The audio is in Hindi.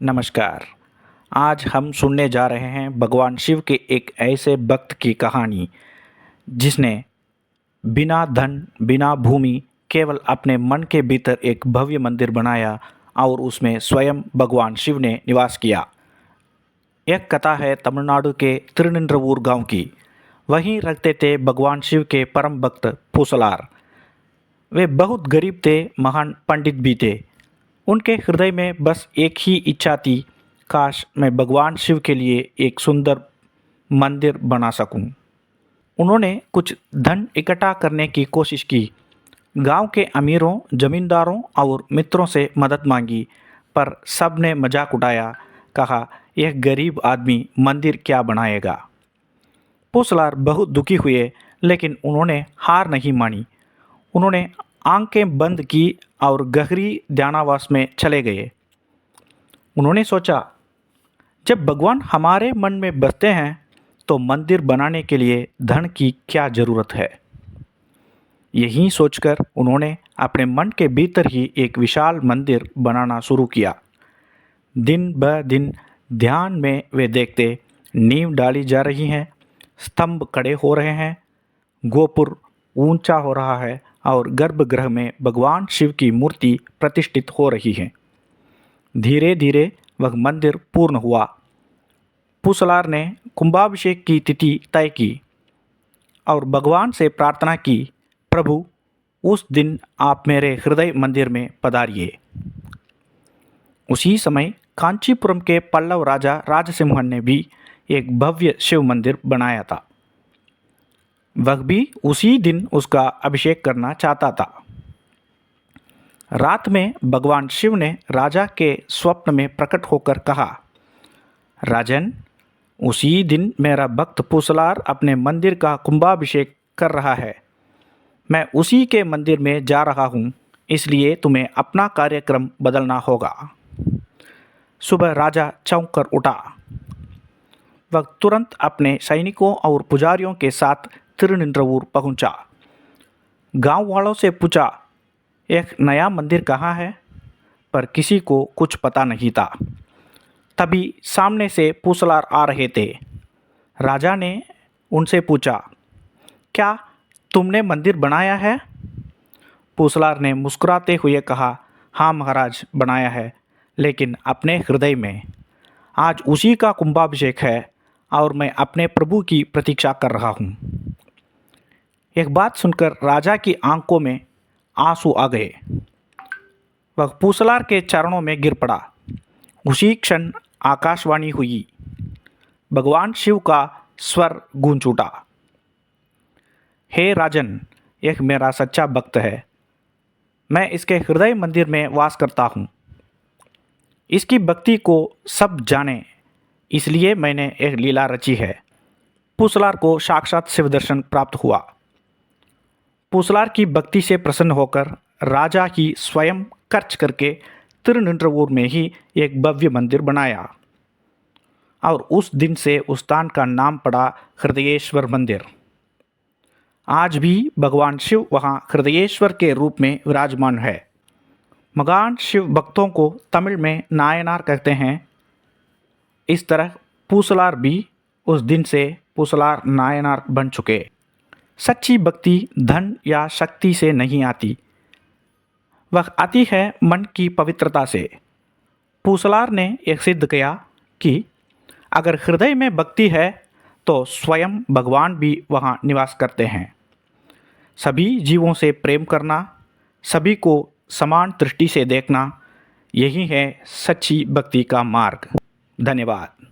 नमस्कार। आज हम सुनने जा रहे हैं भगवान शिव के एक ऐसे भक्त की कहानी जिसने बिना धन, बिना भूमि, केवल अपने मन के भीतर एक भव्य मंदिर बनाया और उसमें स्वयं भगवान शिव ने निवास किया। एक कथा है तमिलनाडु के तिरुनिंद्रवूर गांव की। वहीं रहते थे भगवान शिव के परम भक्त पूसलार। वे बहुत गरीब थे, महान पंडित भी थे। उनके हृदय में बस एक ही इच्छा थी, काश मैं भगवान शिव के लिए एक सुंदर मंदिर बना सकूं। उन्होंने कुछ धन इकट्ठा करने की कोशिश की। गांव के अमीरों, जमींदारों और मित्रों से मदद मांगी, पर सब ने मजाक उड़ाया। कहा, यह गरीब आदमी मंदिर क्या बनाएगा। पूसलार बहुत दुखी हुए, लेकिन उन्होंने हार नहीं मानी। उन्होंने आंखें बंद की और गहरी ध्यानावास में चले गए। उन्होंने सोचा, जब भगवान हमारे मन में बसते हैं तो मंदिर बनाने के लिए धन की क्या ज़रूरत है। यही सोचकर उन्होंने अपने मन के भीतर ही एक विशाल मंदिर बनाना शुरू किया। दिन ब दिन ध्यान में वे देखते, नींव डाली जा रही है, स्तंभ खड़े हो रहे हैं, गोपुर ऊंचा हो रहा है और गर्भगृह में भगवान शिव की मूर्ति प्रतिष्ठित हो रही है। धीरे धीरे वह मंदिर पूर्ण हुआ। पूसलार ने कुंभाभिषेक की तिथि तय की और भगवान से प्रार्थना की, प्रभु, उस दिन आप मेरे हृदय मंदिर में पधारिए। उसी समय कांचीपुरम के पल्लव राजा राजसिंहन ने भी एक भव्य शिव मंदिर बनाया था। वह भी उसी दिन उसका अभिषेक करना चाहता था। रात में भगवान शिव ने राजा के स्वप्न में प्रकट होकर कहा, राजन, उसी दिन मेरा भक्त पूसलार अपने मंदिर का कुंभाभिषेक कर रहा है। मैं उसी के मंदिर में जा रहा हूँ, इसलिए तुम्हें अपना कार्यक्रम बदलना होगा। सुबह राजा चौंक कर उठा। वह तुरंत अपने सैनिकों और पुजारियों के साथ तिरुनिंद्रवूर पहुंचा। गांव वालों से पूछा, एक नया मंदिर कहाँ है, पर किसी को कुछ पता नहीं था। तभी सामने से पूसलार आ रहे थे। राजा ने उनसे पूछा, क्या तुमने मंदिर बनाया है? पूसलार ने मुस्कुराते हुए कहा, हाँ महाराज, बनाया है, लेकिन अपने हृदय में। आज उसी का कुंभाभिषेक है और मैं अपने प्रभु की प्रतीक्षा कर रहा हूँ। एक बात सुनकर राजा की आंखों में आंसू आ गए। वह पूसलार के चरणों में गिर पड़ा। उसी क्षण आकाशवाणी हुई। भगवान शिव का स्वर गूंज उठा, हे राजन, यह मेरा सच्चा भक्त है। मैं इसके हृदय मंदिर में वास करता हूँ। इसकी भक्ति को सब जाने, इसलिए मैंने एक लीला रची है। पूसलार को साक्षात शिव दर्शन प्राप्त हुआ। पूसलार की भक्ति से प्रसन्न होकर राजा ही स्वयं खर्च करके तिरुनिंद्रवूर में ही एक भव्य मंदिर बनाया और उस दिन से उस स्थान का नाम पड़ा हृदयेश्वर मंदिर। आज भी भगवान शिव वहाँ हृदयेश्वर के रूप में विराजमान है। महान शिव भक्तों को तमिल में नायनार कहते हैं। इस तरह पूसलार भी उस दिन से पूसलार नायनार बन चुके। सच्ची भक्ति धन या शक्ति से नहीं आती, वह आती है मन की पवित्रता से। पूसलार ने यह सिद्ध किया कि अगर हृदय में भक्ति है तो स्वयं भगवान भी वहाँ निवास करते हैं। सभी जीवों से प्रेम करना, सभी को समान दृष्टि से देखना, यही है सच्ची भक्ति का मार्ग। धन्यवाद।